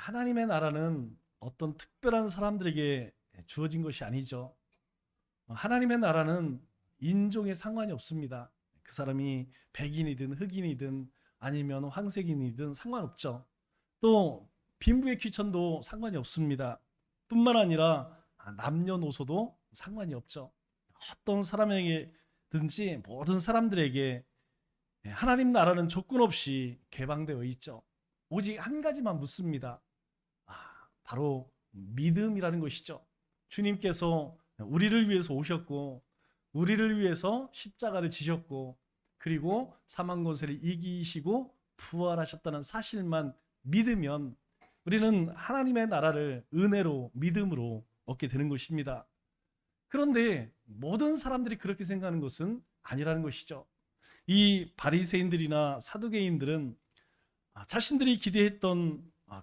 하나님의 나라는 어떤 특별한 사람들에게 주어진 것이 아니죠. 하나님의 나라는 인종에 상관이 없습니다. 그 사람이 백인이든 흑인이든 아니면 황색인이든 상관없죠. 또 빈부의 귀천도 상관이 없습니다. 뿐만 아니라 남녀노소도 상관이 없죠. 어떤 사람에게든지 모든 사람들에게 하나님 나라는 조건 없이 개방되어 있죠. 오직 한 가지만 묻습니다. 바로 믿음이라는 것이죠. 주님께서 우리를 위해서 오셨고 우리를 위해서 십자가를 지셨고 그리고 사망 권세를 이기시고 부활하셨다는 사실만 믿으면 우리는 하나님의 나라를 은혜로 믿음으로 얻게 되는 것입니다. 그런데 모든 사람들이 그렇게 생각하는 것은 아니라는 것이죠. 이 바리새인들이나 사두개인들은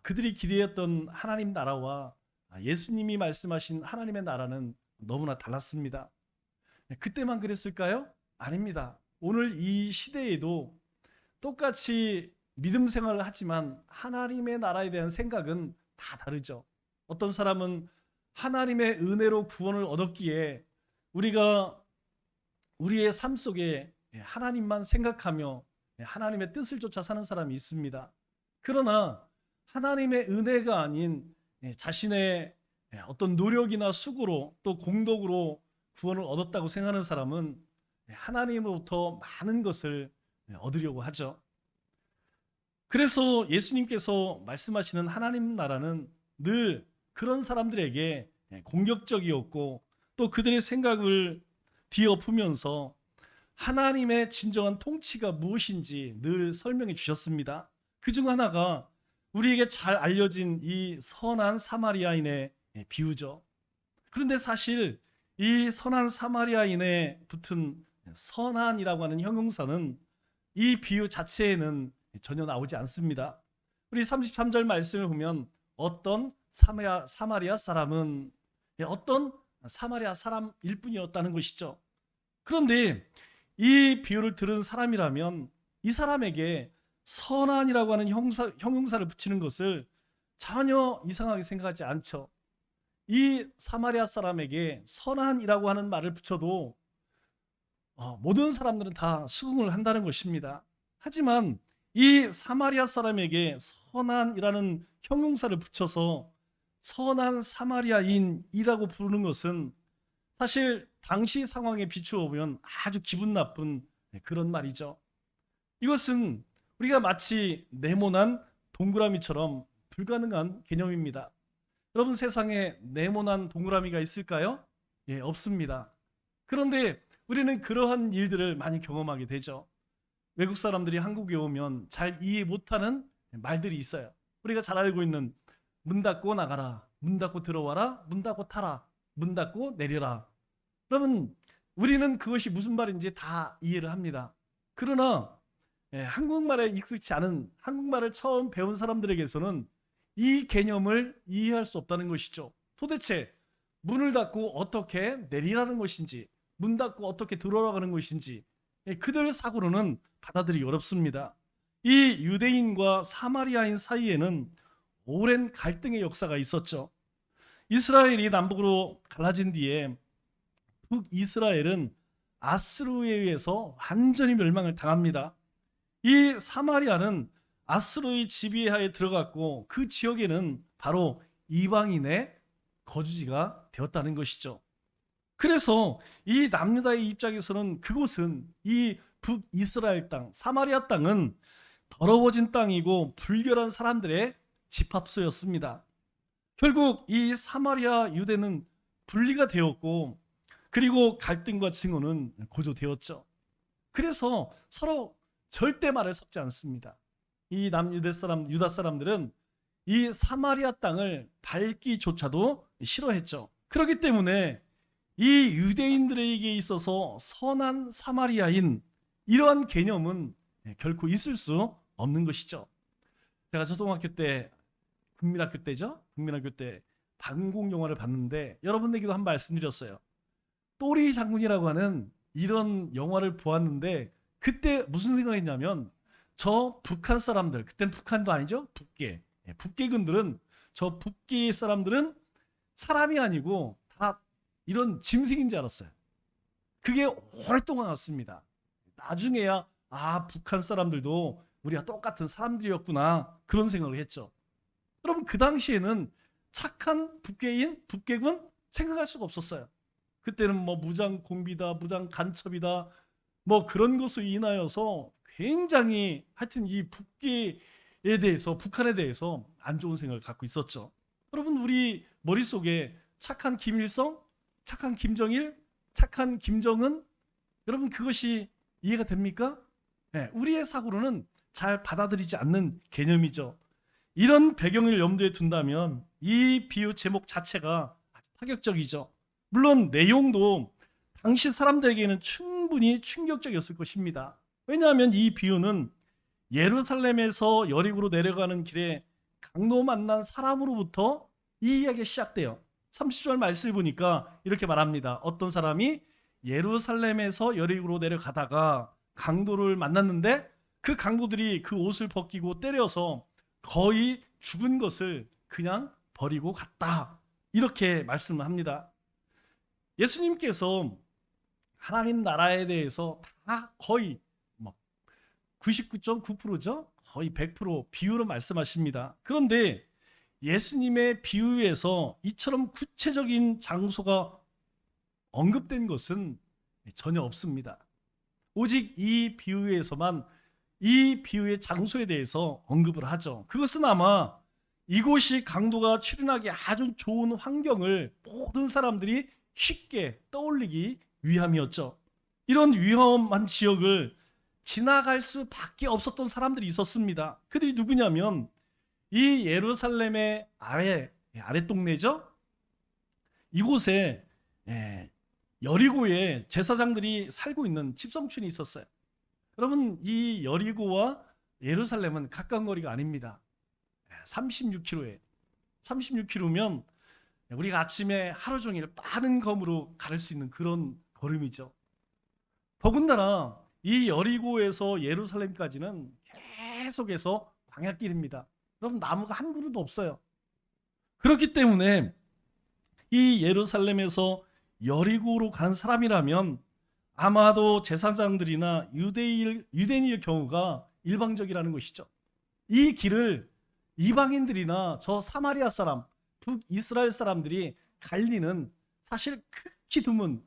그들이 기대했던 하나님 나라와 예수님이 말씀하신 하나님의 나라는 너무나 달랐습니다. 그때만 그랬을까요? 아닙니다. 오늘 이 시대에도 똑같이 믿음 생활을 하지만 하나님의 나라에 대한 생각은 다 다르죠. 어떤 사람은 하나님의 은혜로 구원을 얻었기에 우리가 우리의 삶 속에 하나님만 생각하며 하나님의 뜻을 쫓아 사는 사람이 있습니다. 그러나 하나님의 은혜가 아닌 자신의 어떤 노력이나 수고로 또 공덕으로 구원을 얻었다고 생각하는 사람은 하나님으로부터 많은 것을 얻으려고 하죠. 그래서 예수님께서 말씀하시는 하나님 나라는 늘 그런 사람들에게 공격적이었고 또 그들의 생각을 뒤엎으면서 하나님의 진정한 통치가 무엇인지 늘 설명해 주셨습니다. 그중 하나가 우리에게 잘 알려진 이 선한 사마리아인의 비유죠. 그런데 사실 이 선한 사마리아인에 붙은 선한이라고 하는 형용사는 이 비유 자체에는 전혀 나오지 않습니다. 우리 33절 말씀을 보면 어떤 사마리아 사람은 어떤 사마리아 사람일 뿐이었다는 것이죠. 그런데 이 비유를 들은 사람이라면 이 사람에게 선한이라고 하는 형용사를 붙이는 것을 전혀 이상하게 생각하지 않죠. 이 사마리아 사람에게 선한이라고 하는 말을 붙여도 모든 사람들은 다 수긍을 한다는 것입니다. 하지만 이 사마리아 사람에게 선한이라는 형용사를 붙여서 선한 사마리아인이라고 부르는 것은 사실 당시 상황에 비추어 보면 아주 기분 나쁜 그런 말이죠. 이것은 우리가 마치 네모난 동그라미처럼 불가능한 개념입니다. 여러분, 세상에 네모난 동그라미가 있을까요? 예, 없습니다. 그런데 우리는 그러한 일들을 많이 경험하게 되죠. 외국 사람들이 한국에 오면 잘 이해 못하는 말들이 있어요. 우리가 잘 알고 있는 문 닫고 나가라, 문 닫고 들어와라, 문 닫고 타라, 문 닫고 내려라. 그러면 우리는 그것이 무슨 말인지 다 이해를 합니다. 그러나 한국말에 익숙치 않은 한국말을 처음 배운 사람들에게서는 이 개념을 이해할 수 없다는 것이죠. 도대체 문을 닫고 어떻게 내리라는 것인지, 문 닫고 어떻게 들어가는 것인지 그들 사고로는 받아들이기 어렵습니다. 이 유대인과 사마리아인 사이에는 오랜 갈등의 역사가 있었죠. 이스라엘이 남북으로 갈라진 뒤에 북이스라엘은 아스루에 의해서 완전히 멸망을 당합니다. 이 사마리아는 아스루의 지배하에 들어갔고 그 지역에는 바로 이방인의 거주지가 되었다는 것이죠. 그래서 이 남유다의 입장에서는 그곳은 이 북이스라엘 땅, 사마리아 땅은 더러워진 땅이고 불결한 사람들의 집합소였습니다. 결국 이 사마리아 유대는 분리가 되었고 그리고 갈등과 증오는 고조되었죠. 그래서 서로 절대 말을 섞지 않습니다. 이 남유대 사람, 유다 사람들은 이 사마리아 땅을 밟기조차도 싫어했죠. 그렇기 때문에 이 유대인들에게 있어서 선한 사마리아인 이러한 개념은 결코 있을 수 없는 것이죠. 제가 초등학교 때 국민학교 때죠. 국민학교 때 방공 영화를 봤는데 여러분에게도 한 말씀드렸어요. 또리 장군이라고 하는 이런 영화를 보았는데 그때 무슨 생각했냐면 저 북한 사람들, 그땐 북한도 아니죠. 북계군들은 저 북계 사람들은 사람이 아니고 다 이런 짐승인 줄 알았어요. 그게 오랫동안 왔습니다. 나중에야 북한 사람들도 우리가 똑같은 사람들이었구나 그런 생각을 했죠. 여러분 그 당시에는 착한 북계군 생각할 수가 없었어요. 그때는 뭐 무장 공비다, 무장 간첩이다, 뭐 그런 것으로 인하여서 굉장히 하여튼 이 북계에 대해서 북한에 대해서 안 좋은 생각을 갖고 있었죠. 여러분 우리 머릿속에 착한 김일성, 착한 김정일, 착한 김정은 여러분 그것이 이해가 됩니까? 네, 우리의 사고로는 잘 받아들이지 않는 개념이죠. 이런 배경을 염두에 둔다면 이 비유 제목 자체가 아주 파격적이죠. 물론 내용도 당시 사람들에게는 충분히 충격적이었을 것입니다. 왜냐하면 이 비유는 예루살렘에서 여리고로 내려가는 길에 강도 만난 사람으로부터 이 이야기가 시작돼요. 30절 말씀을 보니까 이렇게 말합니다. 어떤 사람이 예루살렘에서 여리고로 내려가다가 강도를 만났는데 그 강도들이 그 옷을 벗기고 때려서 거의 죽은 것을 그냥 버리고 갔다. 이렇게 말씀을 합니다. 예수님께서 하나님 나라에 대해서 다 거의 99.9%죠? 거의 100% 비유로 말씀하십니다. 그런데 예수님의 비유에서 이처럼 구체적인 장소가 언급된 것은 전혀 없습니다. 오직 이 비유에서만 이 비유의 장소에 대해서 언급을 하죠. 그것은 아마 이곳이 강도가 출현하기 아주 좋은 환경을 모든 사람들이 쉽게 떠올리기 위함이었죠. 이런 위험한 지역을 지나갈 수밖에 없었던 사람들이 있었습니다. 그들이 누구냐면 이 예루살렘의 아랫동네죠. 이곳에 여리고에 제사장들이 살고 있는 집성촌이 있었어요. 여러분 이 여리고와 예루살렘은 가까운 거리가 아닙니다. 36km면 우리가 아침에 하루 종일 빠른 검으로 갈 수 있는 그런 걸음이죠. 더군다나 이 여리고에서 예루살렘까지는 계속해서 광야길입니다. 여러분 나무가 한 그루도 없어요. 그렇기 때문에 이 예루살렘에서 여리고로 간 사람이라면 아마도 제사장들이나 유대인의 경우가 일방적이라는 것이죠. 이 길을 이방인들이나 저 사마리아 사람, 북이스라엘 사람들이 갈리는 사실 극히 드문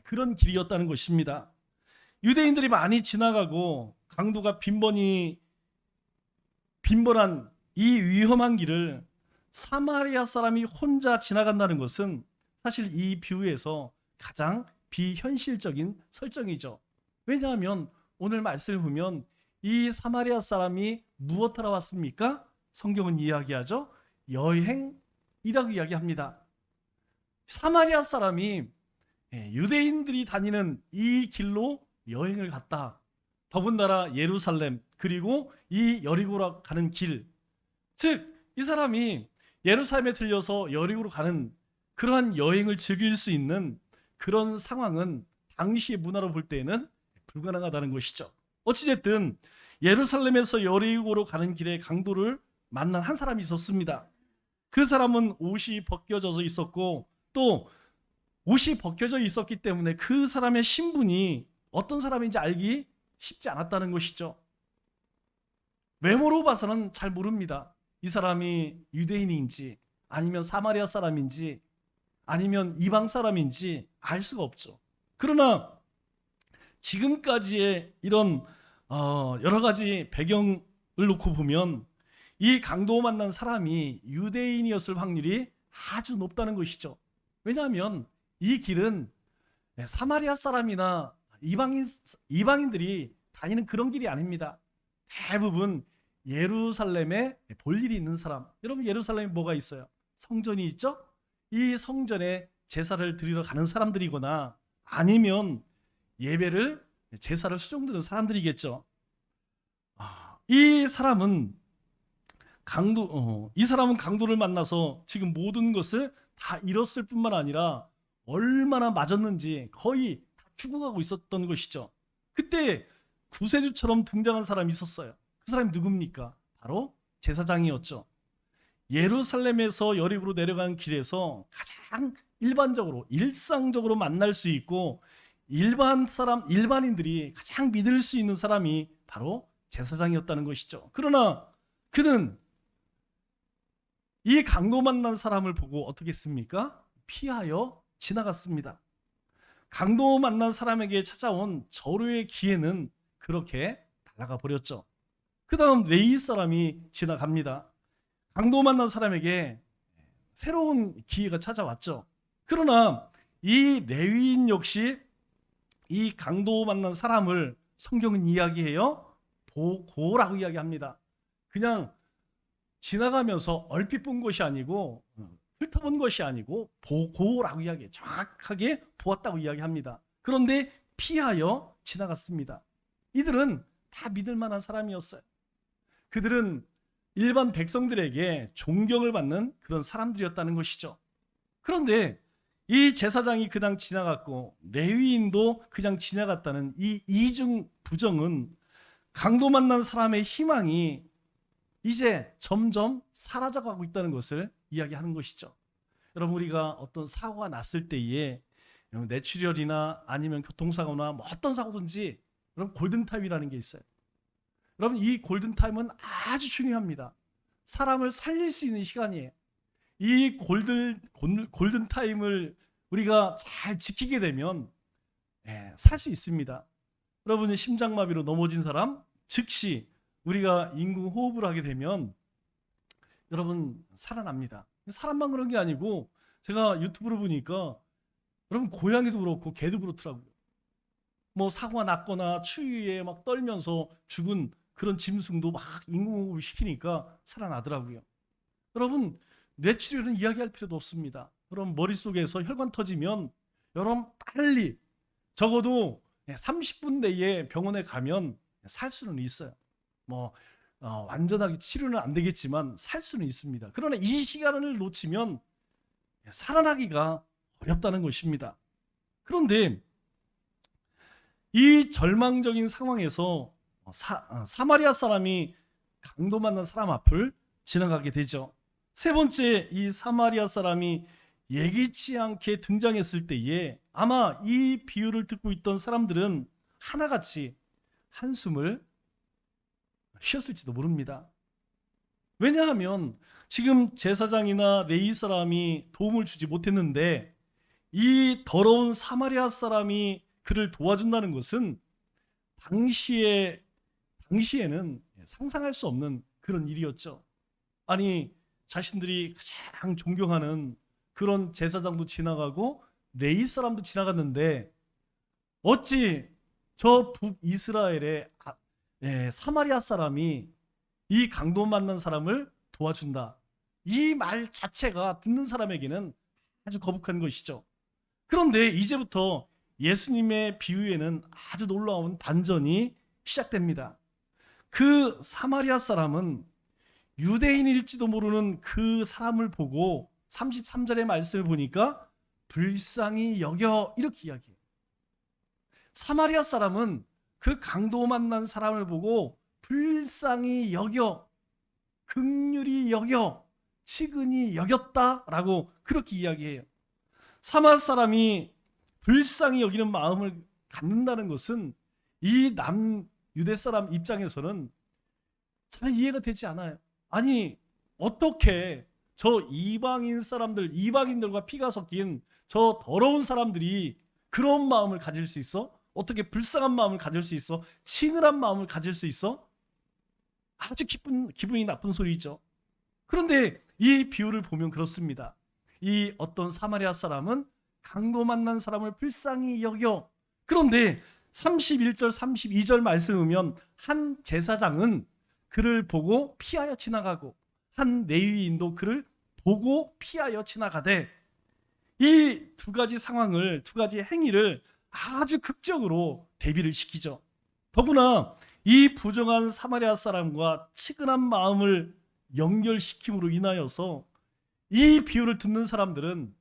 그런 길이었다는 것입니다. 유대인들이 많이 지나가고 강도가 빈번한 이 위험한 길을 사마리아 사람이 혼자 지나간다는 것은 사실 이 비유에서 가장 비현실적인 설정이죠. 왜냐하면 오늘 말씀을 보면 이 사마리아 사람이 무엇하러 왔습니까? 성경은 이야기하죠. 여행이라고 이야기합니다. 사마리아 사람이 유대인들이 다니는 이 길로 여행을 갔다. 더군다나 예루살렘 그리고 이 여리고로 가는 길. 즉 이 사람이 예루살렘에 들려서 여리고로 가는 그러한 여행을 즐길 수 있는 그런 상황은 당시의 문화로 볼 때에는 불가능하다는 것이죠. 어찌됐든 예루살렘에서 여리고로 가는 길에 강도를 만난 한 사람이 있었습니다. 그 사람은 옷이 벗겨져 있었고 또 옷이 벗겨져 있었기 때문에 그 사람의 신분이 어떤 사람인지 알기 쉽지 않았다는 것이죠. 외모로 봐서는 잘 모릅니다. 이 사람이 유대인인지 아니면 사마리아 사람인지 아니면 이방 사람인지 알 수가 없죠. 그러나 지금까지의 이런 여러 가지 배경을 놓고 보면 이 강도 만난 사람이 유대인이었을 확률이 아주 높다는 것이죠. 왜냐하면 이 길은 사마리아 사람이나 이방인들이 다니는 그런 길이 아닙니다. 대부분 예루살렘에 볼 일이 있는 사람. 여러분 예루살렘에 뭐가 있어요? 성전이 있죠? 이 성전에 제사를 드리러 가는 사람들이거나 아니면 예배를 제사를 수종드는 사람들이겠죠. 이 사람은 강도를 만나서 지금 모든 것을 다 잃었을 뿐만 아니라 얼마나 맞았는지 거의 다 죽어가고 있었던 것이죠. 그때 구세주처럼 등장한 사람이 있었어요. 그 사람이 누굽니까? 바로 제사장이었죠. 예루살렘에서 여리고로 내려가는 길에서 가장 일반적으로 일상적으로 만날 수 있고 일반인들이 가장 믿을 수 있는 사람이 바로 제사장이었다는 것이죠. 그러나 그는 이 강도 만난 사람을 보고 어떻게 했습니까? 피하여 지나갔습니다. 강도 만난 사람에게 찾아온 저로의 기회는 그렇게 날아가 버렸죠. 그 다음 레위 사람이 지나갑니다. 강도 만난 사람에게 새로운 기회가 찾아왔죠. 그러나 이 레위인 역시 이 강도 만난 사람을 성경은 이야기해요. 보고라고 이야기합니다. 그냥 지나가면서 얼핏 본 것이 아니고 훑어본 것이 아니고 보고라고 이야기해요. 정확하게 보았다고 이야기합니다. 그런데 피하여 지나갔습니다. 이들은 다 믿을 만한 사람이었어요. 그들은 일반 백성들에게 존경을 받는 그런 사람들이었다는 것이죠. 그런데 이 제사장이 그냥 지나갔고 레위인도 그냥 지나갔다는 이 이중 부정은 강도 만난 사람의 희망이 이제 점점 사라져가고 있다는 것을 이야기하는 것이죠. 여러분, 우리가 어떤 사고가 났을 때에 뇌출혈이나 아니면 교통사고나 뭐 어떤 사고든지 여러분 골든타임이라는 게 있어요. 여러분, 이 골든타임은 아주 중요합니다. 사람을 살릴 수 있는 시간이에요. 이 골든타임을 우리가 잘 지키게 되면 살 수 있습니다. 여러분이 심장마비로 넘어진 사람 즉시 우리가 인공호흡을 하게 되면 여러분 살아납니다. 사람만 그런 게 아니고 제가 유튜브로 보니까 여러분 고양이도 그렇고 개도 그렇더라고요. 뭐 사고가 났거나 추위에 막 떨면서 죽은 그런 짐승도 막 인공호흡을 시키니까 살아나더라고요. 여러분, 뇌출혈은 이야기할 필요도 없습니다. 여러분, 머릿속에서 혈관 터지면 여러분 빨리 적어도 30분 내에 병원에 가면 살 수는 있어요. 뭐 완전하게 치료는 안 되겠지만 살 수는 있습니다. 그러나 이 시간을 놓치면 살아나기가 어렵다는 것입니다. 그런데 이 절망적인 상황에서 사마리아 사람이 강도 만난 사람 앞을 지나가게 되죠. 세 번째, 이 사마리아 사람이 예기치 않게 등장했을 때에 아마 이 비유를 듣고 있던 사람들은 하나같이 한숨을 쉬었을지도 모릅니다. 왜냐하면 지금 제사장이나 레위 사람이 도움을 주지 못했는데 이 더러운 사마리아 사람이 그를 도와준다는 것은 당시에는 상상할 수 없는 그런 일이었죠. 아니, 자신들이 가장 존경하는 그런 제사장도 지나가고 레위 사람도 지나갔는데 어찌 저 북이스라엘의 사마리아 사람이 이 강도 만난 사람을 도와준다. 이 말 자체가 듣는 사람에게는 아주 거북한 것이죠. 그런데 이제부터 예수님의 비유에는 아주 놀라운 반전이 시작됩니다. 그 사마리아 사람은 유대인일지도 모르는 그 사람을 보고 33절의 말씀을 보니까 불쌍히 여겨 이렇게 이야기해요. 사마리아 사람은 그 강도 만난 사람을 보고 불쌍히 여겨, 긍휼히 여겨, 치근히 여겼다라고 그렇게 이야기해요. 사마리아 사람이 불쌍히 여기는 마음을 갖는다는 것은 이 남유대 사람 입장에서는 잘 이해가 되지 않아요. 아니, 어떻게 저 이방인들과 피가 섞인 저 더러운 사람들이 그런 마음을 가질 수 있어? 어떻게 불쌍한 마음을 가질 수 있어? 친근한 마음을 가질 수 있어? 아주 기분이 나쁜 소리죠. 그런데 이 비유를 보면 그렇습니다. 이 어떤 사마리아 사람은 강도 만난 사람을 불쌍히 여겨. 그런데 31절 32절 말씀 보면 한 제사장은 그를 보고 피하여 지나가고 한 레위인도 그를 보고 피하여 지나가되 이 두 가지 상황을, 두 가지 행위를 아주 극적으로 대비를 시키죠. 더구나 이 부정한 사마리아 사람과 치근한 마음을 연결시킴으로 인하여서 이 비유를 듣는 사람들은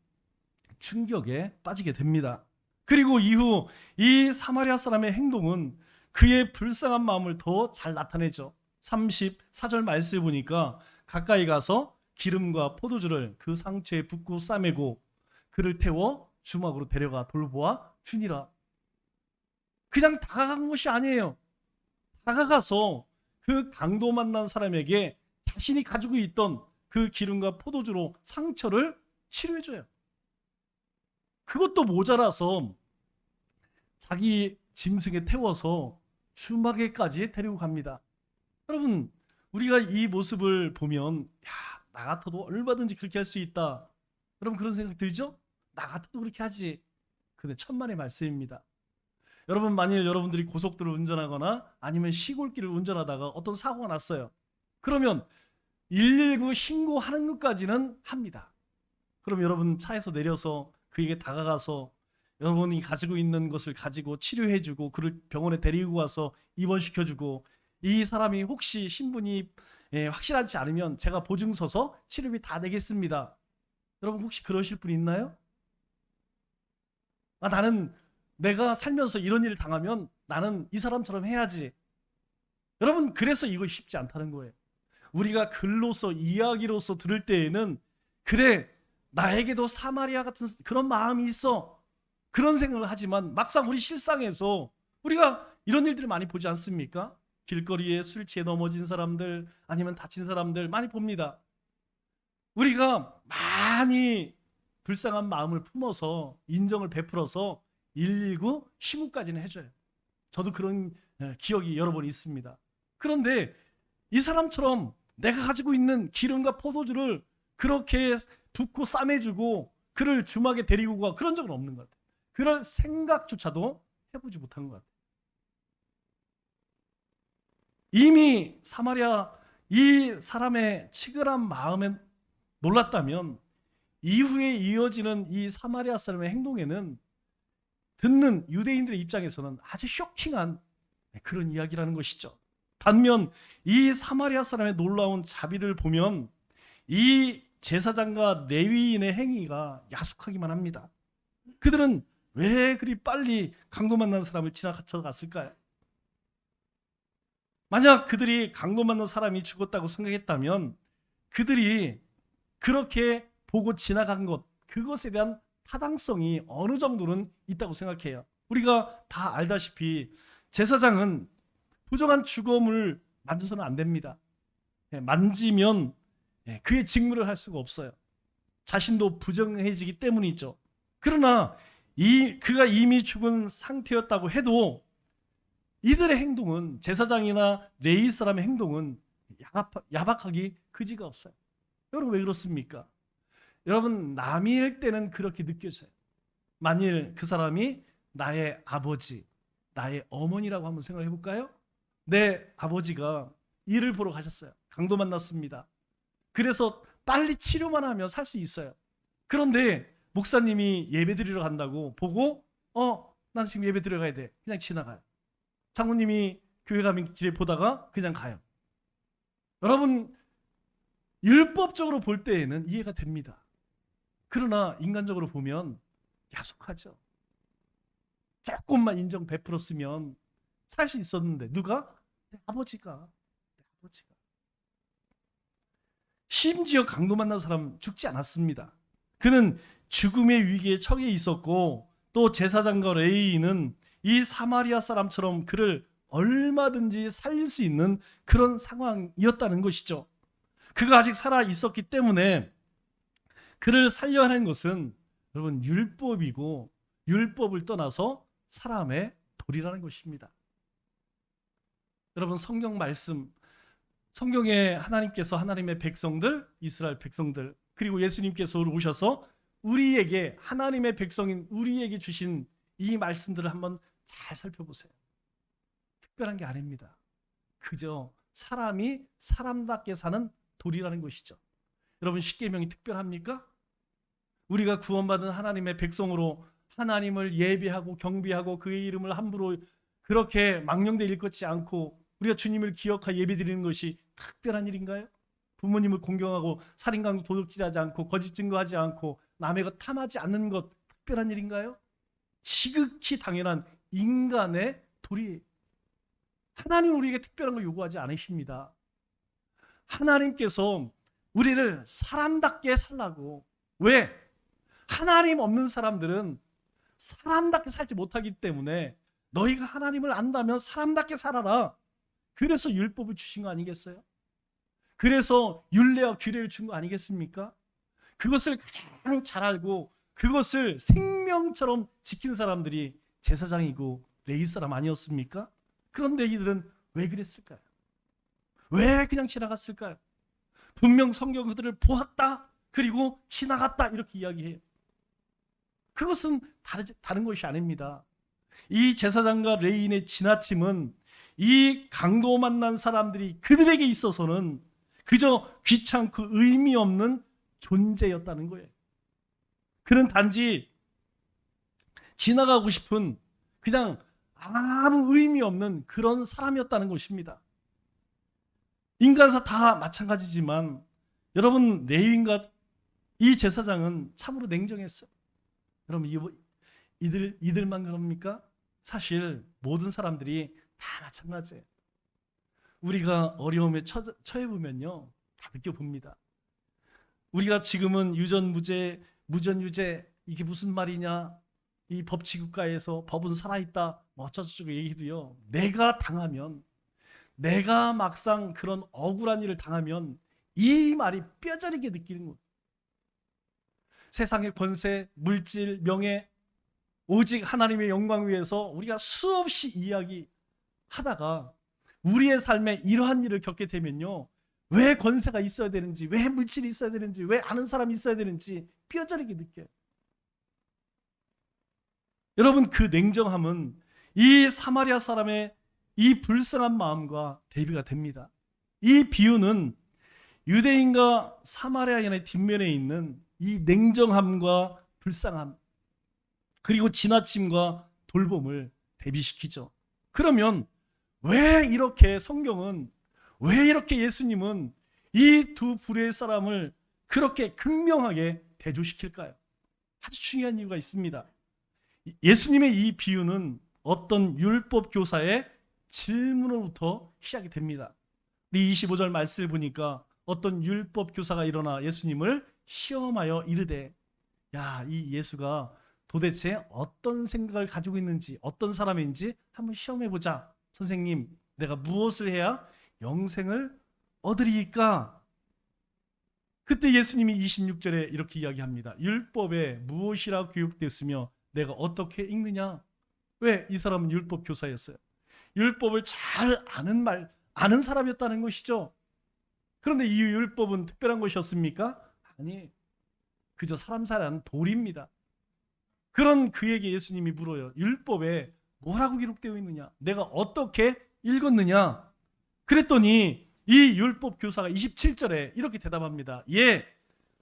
충격에 빠지게 됩니다. 그리고 이후 이 사마리아 사람의 행동은 그의 불쌍한 마음을 더 잘 나타내죠. 34절 말씀을 보니까 가까이 가서 기름과 포도주를 그 상처에 붓고 싸매고 그를 태워 주막으로 데려가 돌보아 주니라. 그냥 다가간 것이 아니에요. 다가가서 그 강도 만난 사람에게 자신이 가지고 있던 그 기름과 포도주로 상처를 치료해줘요. 그것도 모자라서 자기 짐승에 태워서 주막에까지 데리고 갑니다. 여러분, 우리가 이 모습을 보면 나 같아도 얼마든지 그렇게 할 수 있다. 여러분 그런 생각 들죠? 나 같아도 그렇게 하지. 근데 천만의 말씀입니다. 여러분, 만일 여러분들이 고속도로를 운전하거나 아니면 시골길을 운전하다가 어떤 사고가 났어요. 그러면 119 신고하는 것까지는 합니다. 그럼 여러분 차에서 내려서 그에게 다가가서 여러분이 가지고 있는 것을 가지고 치료해주고 그를 병원에 데리고 가서 입원시켜주고, 이 사람이 혹시 신분이 확실하지 않으면 제가 보증 서서 치료비 다 내겠습니다. 여러분 혹시 그러실 분 있나요? 나는 내가 살면서 이런 일을 당하면 나는 이 사람처럼 해야지. 여러분, 그래서 이거 쉽지 않다는 거예요. 우리가 글로서 이야기로서 들을 때에는 그래, 나에게도 사마리아 같은 그런 마음이 있어, 그런 생각을 하지만 막상 우리 실상에서 우리가 이런 일들을 많이 보지 않습니까? 길거리에 술 취해 넘어진 사람들 아니면 다친 사람들 많이 봅니다. 우리가 많이 불쌍한 마음을 품어서 인정을 베풀어서 119 신고까지는 해줘요. 저도 그런 기억이 여러 번 있습니다. 그런데 이 사람처럼 내가 가지고 있는 기름과 포도주를 그렇게 붓고 싸매주고 그를 주막에 데리고 가, 그런 적은 없는 것 같아요. 그럴 생각조차도 해보지 못한 것 같아요. 이미 사마리아 이 사람의 치밀한 마음에 놀랐다면 이후에 이어지는 이 사마리아 사람의 행동에는 듣는 유대인들의 입장에서는 아주 쇼킹한 그런 이야기라는 것이죠. 반면 이 사마리아 사람의 놀라운 자비를 보면 이 제사장과 레위인의 행위가 야속하기만 합니다. 그들은 왜 그리 빨리 강도 만난 사람을 지나쳐 갔을까요? 만약 그들이 강도 만난 사람이 죽었다고 생각했다면 그들이 그렇게 보고 지나간 것, 그것에 대한 타당성이 어느 정도는 있다고 생각해요. 우리가 다 알다시피 제사장은 부정한 죽음을 만져서는 안 됩니다. 만지면 그의 직무를 할 수가 없어요. 자신도 부정해지기 때문이죠. 그러나 그가 이미 죽은 상태였다고 해도 이들의 행동은, 제사장이나 레위 사람의 행동은 야박하기 그지가 없어요. 여러분 왜 그렇습니까? 여러분, 남일 때는 그렇게 느껴져요. 만일 그 사람이 나의 아버지, 나의 어머니라고 한번 생각해 볼까요? 내 아버지가 일을 보러 가셨어요. 강도 만났습니다. 그래서 빨리 치료만 하면 살 수 있어요. 그런데 목사님이 예배 드리러 간다고 보고 난 지금 예배 드려 가야 돼. 그냥 지나가요. 장모님이 교회 가면 길에 보다가 그냥 가요. 여러분, 율법적으로 볼 때에는 이해가 됩니다. 그러나 인간적으로 보면 야속하죠. 조금만 인정 베풀었으면 살 수 있었는데 누가? 내 아버지가. 심지어 강도 만난 사람 죽지 않았습니다. 그는 죽음의 위기에 처해 있었고 또 제사장과 레위인은 이 사마리아 사람처럼 그를 얼마든지 살릴 수 있는 그런 상황이었다는 것이죠. 그가 아직 살아 있었기 때문에 그를 살려야 하는 것은 여러분 율법이고, 율법을 떠나서 사람의 도리라는 것입니다. 여러분, 성경 말씀, 성경에 하나님께서 하나님의 백성들, 이스라엘 백성들, 그리고 예수님께서 오셔서 우리에게, 하나님의 백성인 우리에게 주신 이 말씀들을 한번 잘 살펴보세요. 특별한 게 아닙니다. 그저 사람이 사람답게 사는 도리라는 것이죠. 여러분, 십계명이 특별합니까? 우리가 구원받은 하나님의 백성으로 하나님을 예배하고 경배하고 그의 이름을 함부로 그렇게 망령되이 일컫지 않고 우리가 주님을 기억하여 예배드리는 것이 특별한 일인가요? 부모님을 공경하고 살인강도 도둑질하지 않고 거짓 증거하지 않고 남의 것 탐하지 않는 것 특별한 일인가요? 지극히 당연한 인간의 도리예요. 하나님 우리에게 특별한 걸 요구하지 않으십니다. 하나님께서 우리를 사람답게 살라고. 왜? 하나님 없는 사람들은 사람답게 살지 못하기 때문에 너희가 하나님을 안다면 사람답게 살아라. 그래서 율법을 주신 거 아니겠어요? 그래서 율례와 규례를 준 거 아니겠습니까? 그것을 가장 잘 알고 그것을 생명처럼 지킨 사람들이 제사장이고 레위 사람 아니었습니까? 그런데 이들은 왜 그랬을까요? 왜 그냥 지나갔을까요? 분명 성경 그들을 보았다 그리고 지나갔다 이렇게 이야기해요. 그것은 다른 것이 아닙니다. 이 제사장과 레위인의 지나침은 이 강도 만난 사람들이 그들에게 있어서는 그저 귀찮고 의미 없는 존재였다는 거예요. 그는 단지 지나가고 싶은 그냥 아무 의미 없는 그런 사람이었다는 것입니다. 인간사 다 마찬가지지만 여러분, 레위인과 이 제사장은 참으로 냉정했어요. 여러분, 이들만 그럽니까? 사실 모든 사람들이 다 마찬가지예요. 우리가 어려움에 처해 보면요, 다 느껴봅니다. 우리가 지금은 유전무죄, 무전유죄 이게 무슨 말이냐? 이 법치국가에서 법은 살아있다. 뭐 어쩌고저쩌고 얘기도요. 내가 당하면, 내가 막상 그런 억울한 일을 당하면 이 말이 뼈저리게 느끼는 거예요. 세상의 권세, 물질, 명예, 오직 하나님의 영광 위해서 우리가 수없이 이야기하다가 우리의 삶에 이러한 일을 겪게 되면요, 왜 권세가 있어야 되는지, 왜 물질이 있어야 되는지, 왜 아는 사람이 있어야 되는지 뼈저리게 느껴요. 여러분, 그 냉정함은 이 사마리아 사람의 이 불쌍한 마음과 대비가 됩니다. 이 비유는 유대인과 사마리아인의 뒷면에 있는 이 냉정함과 불쌍함 그리고 지나침과 돌봄을 대비시키죠. 그러면 왜 이렇게 성경은, 왜 이렇게 예수님은 이 두 부류의 사람을 그렇게 극명하게 대조시킬까요? 아주 중요한 이유가 있습니다. 예수님의 이 비유는 어떤 율법 교사의 질문으로부터 시작이 됩니다. 이 25절 말씀을 보니까 어떤 율법 교사가 일어나 예수님을 시험하여 이르되, 야, 이 예수가 도대체 어떤 생각을 가지고 있는지, 어떤 사람인지 한번 시험해 보자. 선생님, 내가 무엇을 해야 영생을 얻으리까? 그때 예수님이 26절에 이렇게 이야기합니다. 율법에 무엇이라 교육됐으며 내가 어떻게 읽느냐? 왜? 이 사람은 율법 교사였어요. 율법을 잘 아는 사람이었다는 것이죠. 그런데 이 율법은 특별한 것이었습니까? 아니, 그저 사람 사는 돌입니다. 그런 그에게 예수님이 물어요. 율법에 뭐라고 기록되어 있느냐? 내가 어떻게 읽었느냐? 그랬더니 이 율법 교사가 27절에 이렇게 대답합니다. 예,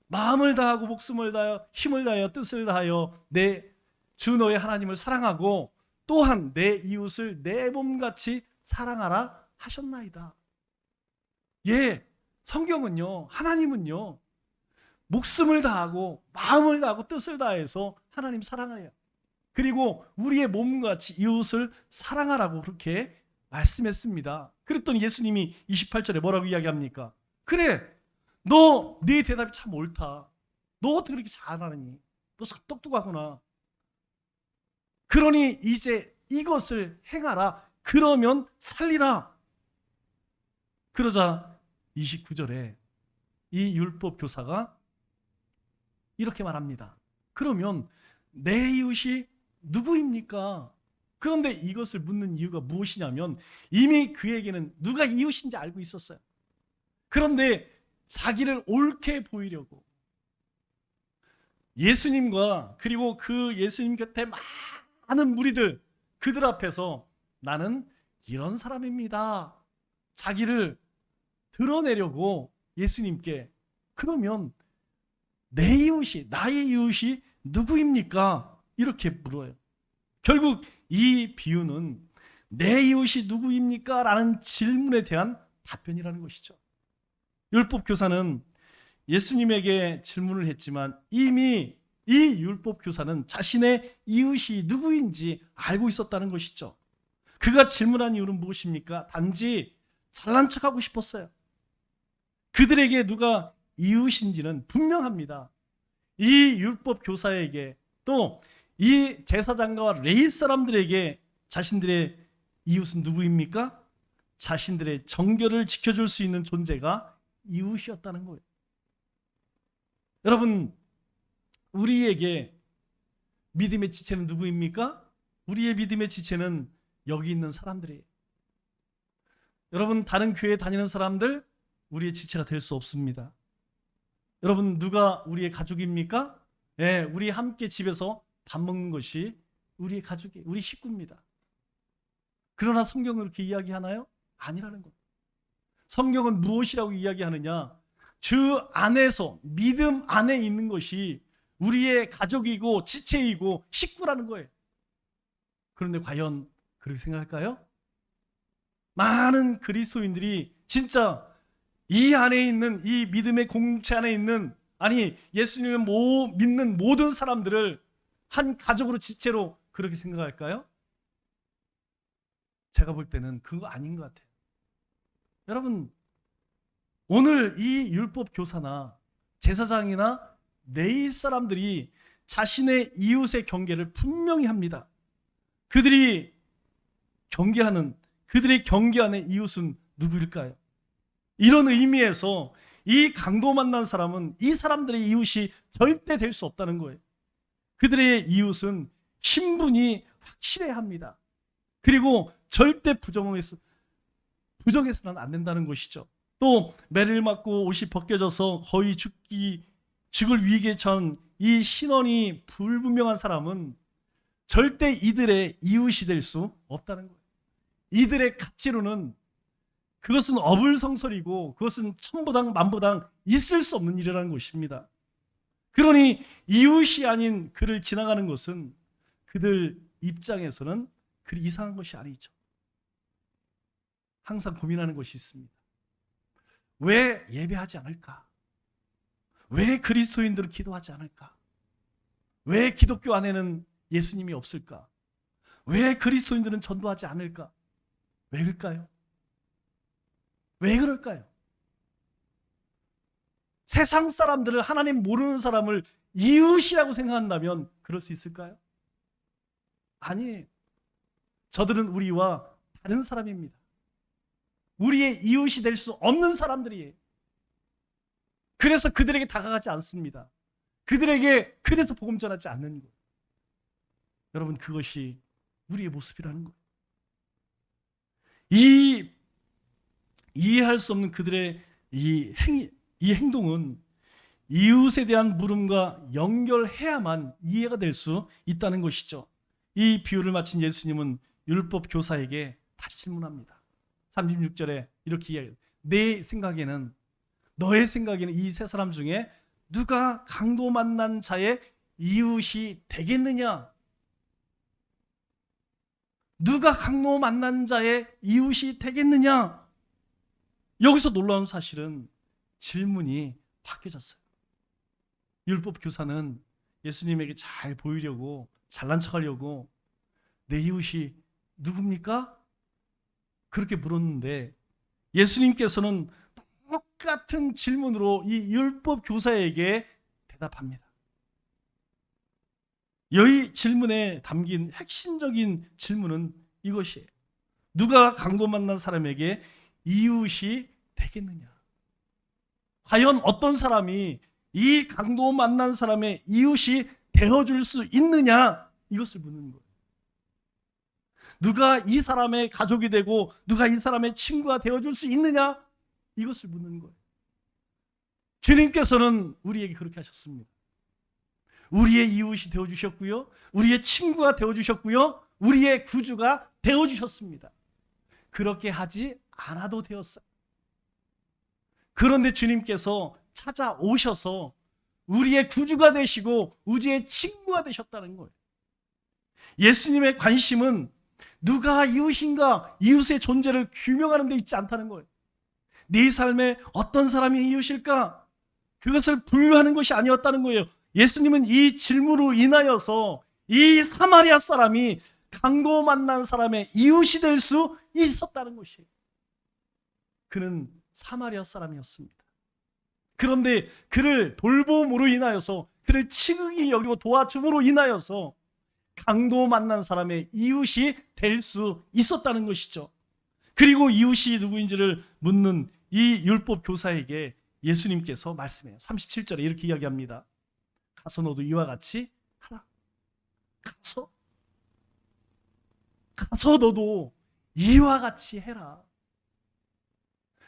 마음을 다하고 목숨을 다하여 힘을 다하여 뜻을 다하여 내 주 너의 하나님을 사랑하고 또한 내 이웃을 내 몸같이 사랑하라 하셨나이다. 예, 성경은요, 하나님은요, 목숨을 다하고 마음을 다하고 뜻을 다해서 하나님 사랑해요. 그리고 우리의 몸같이 이웃을 사랑하라고 그렇게 말씀했습니다. 그랬더니 예수님이 28절에 뭐라고 이야기합니까? 그래, 너 네 대답이 참 옳다. 너 어떻게 그렇게 잘하느니? 너 참 똑똑하구나. 그러니 이제 이것을 행하라. 그러면 살리라. 그러자 29절에 이 율법 교사가 이렇게 말합니다. 그러면 내 이웃이 누구입니까? 그런데 이것을 묻는 이유가 무엇이냐면 이미 그에게는 누가 이웃인지 알고 있었어요. 그런데 자기를 옳게 보이려고 예수님과 그리고 그 예수님 곁에 많은 무리들, 그들 앞에서 나는 이런 사람입니다. 자기를 드러내려고 예수님께, 그러면 내 이웃이, 나의 이웃이 누구입니까? 이렇게 물어요. 결국 이 비유는 내 이웃이 누구입니까? 라는 질문에 대한 답변이라는 것이죠. 율법 교사는 예수님에게 질문을 했지만 이미 이 율법 교사는 자신의 이웃이 누구인지 알고 있었다는 것이죠. 그가 질문한 이유는 무엇입니까? 단지 잘난 척하고 싶었어요. 그들에게 누가 이웃인지는 분명합니다. 이 율법 교사에게 또 이 제사장과 레위 사람들에게 자신들의 이웃은 누구입니까? 자신들의 정결을 지켜줄 수 있는 존재가 이웃이었다는 거예요. 여러분, 우리에게 믿음의 지체는 누구입니까? 우리의 믿음의 지체는 여기 있는 사람들이에요. 여러분, 다른 교회에 다니는 사람들 우리의 지체가 될 수 없습니다. 여러분, 누가 우리의 가족입니까? 네, 우리 함께 집에서 밥 먹는 것이 우리의 가족이에요. 우리 식구입니다. 그러나 성경은 그렇게 이야기하나요? 아니라는 겁니다. 성경은 무엇이라고 이야기하느냐? 주 안에서, 믿음 안에 있는 것이 우리의 가족이고 지체이고 식구라는 거예요. 그런데 과연 그렇게 생각할까요? 많은 그리스도인들이 진짜 이 안에 있는, 이 믿음의 공동체 안에 있는, 아니 예수님을 믿는 모든 사람들을 한 가족으로 지체로 그렇게 생각할까요? 제가 볼 때는 그거 아닌 것 같아요. 여러분, 오늘 이 율법 교사나 제사장이나 레위 사람들이 자신의 이웃의 경계를 분명히 합니다. 그들의 경계하는 이웃은 누구일까요? 이런 의미에서 이 강도 만난 사람은 이 사람들의 이웃이 절대 될 수 없다는 거예요. 그들의 이웃은 신분이 확실해야 합니다. 그리고 절대 부정해서는 안 된다는 것이죠. 또 매를 맞고 옷이 벗겨져서 거의 죽을 위기에 처한 이 신원이 불분명한 사람은 절대 이들의 이웃이 될 수 없다는 거예요. 이들의 가치로는 그것은 어불성설이고 그것은 천보당 만보당 있을 수 없는 일이라는 것입니다. 그러니 이웃이 아닌 그를 지나가는 것은 그들 입장에서는 그리 이상한 것이 아니죠. 항상 고민하는 것이 있습니다. 왜 예배하지 않을까? 왜 그리스도인들은 기도하지 않을까? 왜 기독교 안에는 예수님이 없을까? 왜 그리스도인들은 전도하지 않을까? 왜 그럴까요? 왜 그럴까요? 세상 사람들을, 하나님 모르는 사람을 이웃이라고 생각한다면 그럴 수 있을까요? 아니에요. 저들은 우리와 다른 사람입니다. 우리의 이웃이 될 수 없는 사람들이에요. 그래서 그들에게 다가가지 않습니다. 그래서 복음 전하지 않는 거예요. 여러분, 그것이 우리의 모습이라는 거예요. 이해할 수 없는 그들의 이 행동은 이웃에 대한 물음과 연결해야만 이해가 될 수 있다는 것이죠. 이 비유를 마친 예수님은 율법 교사에게 다시 질문합니다. 36절에 이렇게 이야기해요. 너의 생각에는 이 세 사람 중에 누가 강도 만난 자의 이웃이 되겠느냐? 누가 강도 만난 자의 이웃이 되겠느냐? 여기서 놀라운 사실은 질문이 바뀌어졌어요. 율법 교사는 예수님에게 잘 보이려고, 잘난 척하려고 내 이웃이 누굽니까? 그렇게 물었는데 예수님께서는 똑같은 질문으로 이 율법 교사에게 대답합니다. 이 질문에 담긴 핵심적인 질문은 이것이에요. 누가 강도 만난 사람에게 이웃이 되겠느냐? 과연 어떤 사람이 이 강도 만난 사람의 이웃이 되어줄 수 있느냐? 이것을 묻는 거예요. 누가 이 사람의 가족이 되고 누가 이 사람의 친구가 되어줄 수 있느냐? 이것을 묻는 거예요. 주님께서는 우리에게 그렇게 하셨습니다. 우리의 이웃이 되어주셨고요, 우리의 친구가 되어주셨고요, 우리의 구주가 되어주셨습니다. 그렇게 하지 않아도 되었어요. 그런데 주님께서 찾아오셔서 우리의 구주가 되시고 우리의 친구가 되셨다는 거예요. 예수님의 관심은 누가 이웃인가, 이웃의 존재를 규명하는 데 있지 않다는 거예요. 네 삶에 어떤 사람이 이웃일까? 그것을 분류하는 것이 아니었다는 거예요. 예수님은 이 질문으로 인하여서 이 사마리아 사람이 강도 만난 사람의 이웃이 될 수 있었다는 것이에요. 그는 사마리아 사람이었습니다. 그런데 그를 돌봄으로 인하여서, 그를 치근히 여기고 도와줌으로 인하여서 강도 만난 사람의 이웃이 될 수 있었다는 것이죠. 그리고 이웃이 누구인지를 묻는 이 율법 교사에게 예수님께서 말씀해요. 37절에 이렇게 이야기합니다. 가서 너도 이와 같이 하라. 가서 너도 이와 같이 해라.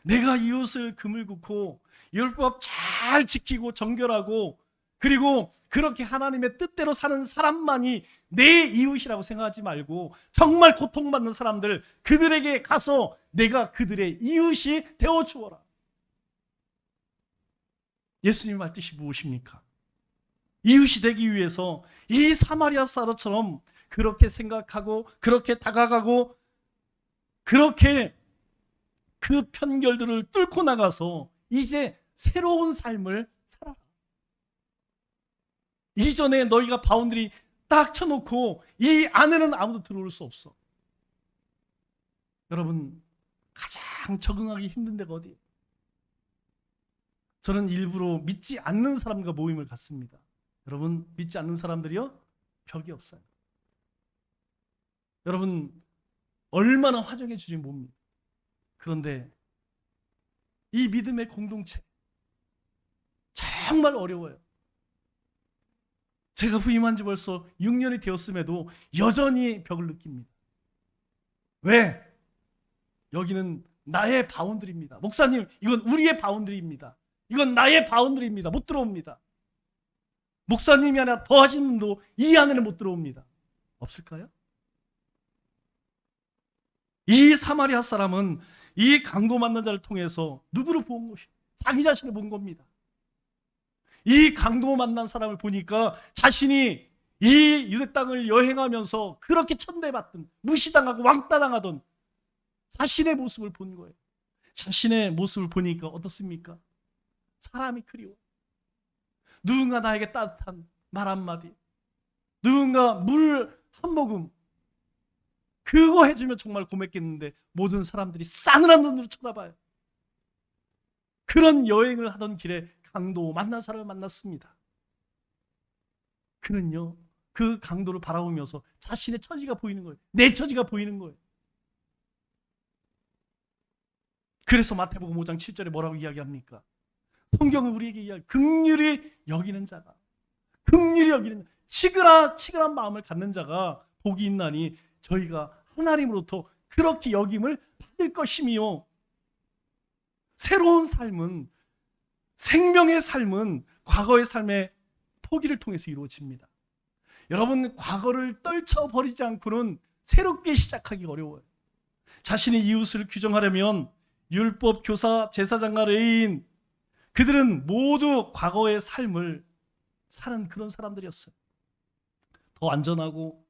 내가 이웃을 금을 굽고 율법 잘 지키고 정결하고 그리고 그렇게 하나님의 뜻대로 사는 사람만이 내 이웃이라고 생각하지 말고 정말 고통받는 사람들, 그들에게 가서 내가 그들의 이웃이 되어주어라. 예수님 말 뜻이 무엇입니까? 이웃이 되기 위해서 이 사마리아 사람처럼 그렇게 생각하고 그렇게 다가가고 그렇게 그 편결들을 뚫고 나가서 이제 새로운 삶을 살아라. 이전에 너희가 바운드리 딱 쳐놓고 이 안에는 아무도 들어올 수 없어. 여러분, 가장 적응하기 힘든 데가 어디예요? 저는 일부러 믿지 않는 사람과 모임을 갖습니다. 여러분, 믿지 않는 사람들이요? 벽이 없어요. 여러분, 얼마나 화정해 주지 뭡니까? 그런데 이 믿음의 공동체 정말 어려워요. 제가 부임한 지 벌써 6년이 되었음에도 여전히 벽을 느낍니다. 왜? 여기는 나의 바운드리입니다. 목사님, 이건 우리의 바운드리입니다. 이건 나의 바운드리입니다. 못 들어옵니다. 목사님이 아니라 더 하신 분도 이 안에는 못 들어옵니다. 없을까요? 이 사마리아 사람은 이 강도 만난 자를 통해서 누구를 본 것이? 자기 자신을 본 겁니다. 이 강도 만난 사람을 보니까 자신이 이 유대 땅을 여행하면서 그렇게 천대받던, 무시당하고 왕따당하던 자신의 모습을 본 거예요. 자신의 모습을 보니까 어떻습니까? 사람이 그리워. 누군가 나에게 따뜻한 말 한마디, 누군가 물 한 모금, 그거 해주면 정말 고맙겠는데 모든 사람들이 싸늘한 눈으로 쳐다봐요. 그런 여행을 하던 길에 강도 만난 사람을 만났습니다. 그는요, 그 강도를 바라보면서 자신의 처지가 보이는 거예요. 내 처지가 보이는 거예요. 그래서 마태복음 5장 7절에 뭐라고 이야기합니까? 성경은 우리에게 이야기, 긍휼히 여기는 자가, 긍휼히 여기는, 치근한 마음을 갖는 자가 복이 있나니 저희가 하나님으로부터 그렇게 여김을 받을 것이며, 새로운 삶은, 생명의 삶은 과거의 삶의 포기를 통해서 이루어집니다. 여러분, 과거를 떨쳐버리지 않고는 새롭게 시작하기 어려워요. 자신의 이웃을 규정하려면 율법 교사, 제사장과 레위인, 그들은 모두 과거의 삶을 사는 그런 사람들이었어요. 더 안전하고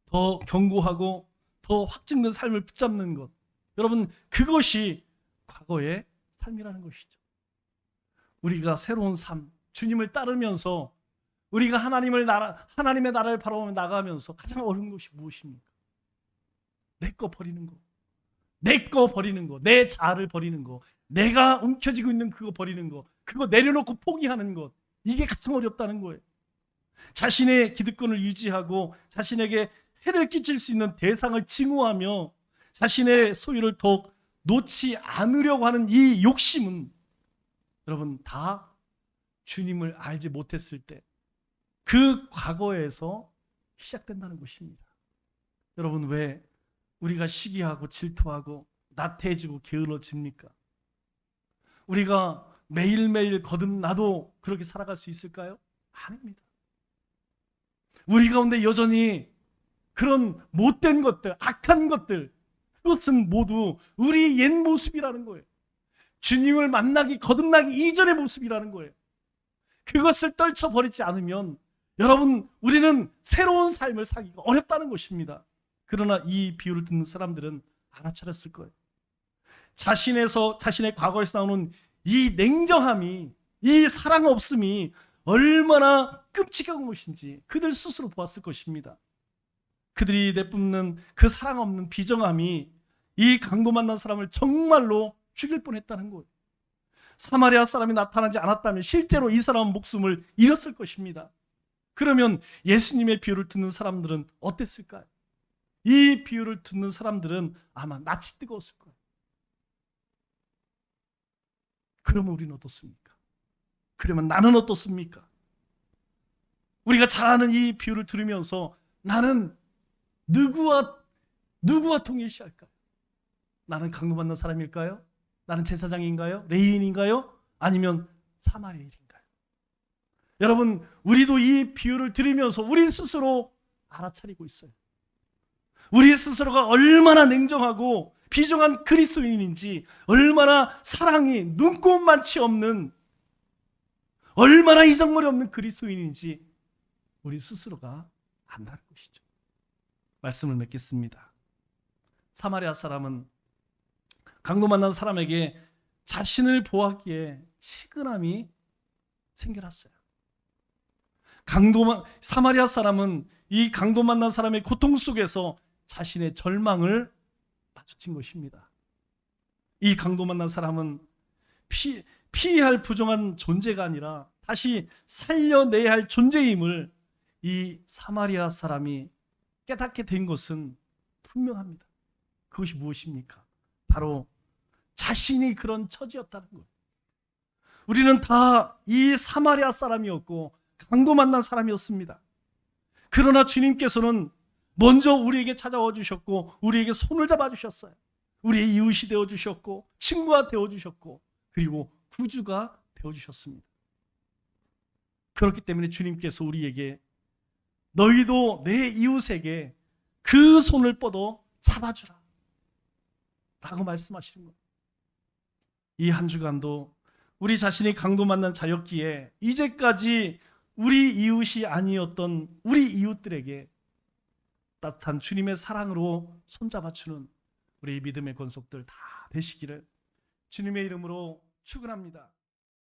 더 견고하고 더 확증된 삶을 붙잡는 것, 여러분, 그것이 과거의 삶이라는 것이죠. 우리가 새로운 삶, 주님을 따르면서 우리가 하나님의 나라를 바라보며 나가면서 가장 어려운 것이 무엇입니까? 내 거 버리는 거, 내 자아를 버리는 거, 내가 움켜쥐고 있는 그거 버리는 거, 그거 내려놓고 포기하는 것, 이게 가장 어렵다는 거예요. 자신의 기득권을 유지하고 자신에게 해를 끼칠 수 있는 대상을 징후하며 자신의 소유를 더욱 놓지 않으려고 하는 이 욕심은, 여러분, 다 주님을 알지 못했을 때 그 과거에서 시작된다는 것입니다. 여러분, 왜 우리가 시기하고 질투하고 나태해지고 게을러집니까? 우리가 매일매일 거듭나도 그렇게 살아갈 수 있을까요? 아닙니다. 우리 가운데 여전히 그런 못된 것들, 악한 것들, 그것은 모두 우리 옛 모습이라는 거예요. 주님을 만나기, 거듭나기 이전의 모습이라는 거예요. 그것을 떨쳐버리지 않으면 여러분, 우리는 새로운 삶을 살기가 어렵다는 것입니다. 그러나 이 비유를 듣는 사람들은 알아차렸을 거예요. 자신의 과거에서 나오는 이 냉정함이, 이 사랑 없음이 얼마나 끔찍한 것인지 그들 스스로 보았을 것입니다. 그들이 내뿜는 그 사랑 없는 비정함이 이 강도 만난 사람을 정말로 죽일 뻔했다는 거예요. 사마리아 사람이 나타나지 않았다면 실제로 이 사람은 목숨을 잃었을 것입니다. 그러면 예수님의 비유를 듣는 사람들은 어땠을까요? 이 비유를 듣는 사람들은 아마 낯이 뜨거웠을 거예요. 그러면 우리는 어떻습니까? 그러면 나는 어떻습니까? 우리가 잘 아는 이 비유를 들으면서 나는 누구와 동일시할까요? 나는 강도받는 사람일까요? 나는 제사장인가요? 레위인인가요? 아니면 사마리아인가요? 여러분, 우리도 이 비유를 들으면서 우리 스스로 알아차리고 있어요. 우리 스스로가 얼마나 냉정하고 비정한 그리스도인인지, 얼마나 사랑이 눈꼽만치 없는, 얼마나 이정머리 없는 그리스도인인지 우리 스스로가 안다는 것이죠. 말씀을 맺겠습니다. 사마리아 사람은 강도 만난 사람에게 자신을 보았기에 치근함이 생겨났어요. 사마리아 사람은 이 강도 만난 사람의 고통 속에서 자신의 절망을 마주친 것입니다. 이 강도 만난 사람은 피해야 할 부정한 존재가 아니라 다시 살려내야 할 존재임을 이 사마리아 사람이 깨닫게 된 것은 분명합니다. 그것이 무엇입니까? 바로 자신이 그런 처지였다는 거예요. 우리는 다 이 사마리아 사람이었고 강도 만난 사람이었습니다. 그러나 주님께서는 먼저 우리에게 찾아와 주셨고 우리에게 손을 잡아 주셨어요. 우리의 이웃이 되어 주셨고 친구가 되어 주셨고 그리고 구주가 되어 주셨습니다. 그렇기 때문에 주님께서 우리에게 너희도 내 이웃에게 그 손을 뻗어 잡아주라 라고 말씀하시는 거예요. 이 한 주간도 우리 자신이 강도 만난 자였기에 이제까지 우리 이웃이 아니었던 우리 이웃들에게 따뜻한 주님의 사랑으로 손잡아주는 우리 믿음의 권속들 다 되시기를 주님의 이름으로 축원합니다.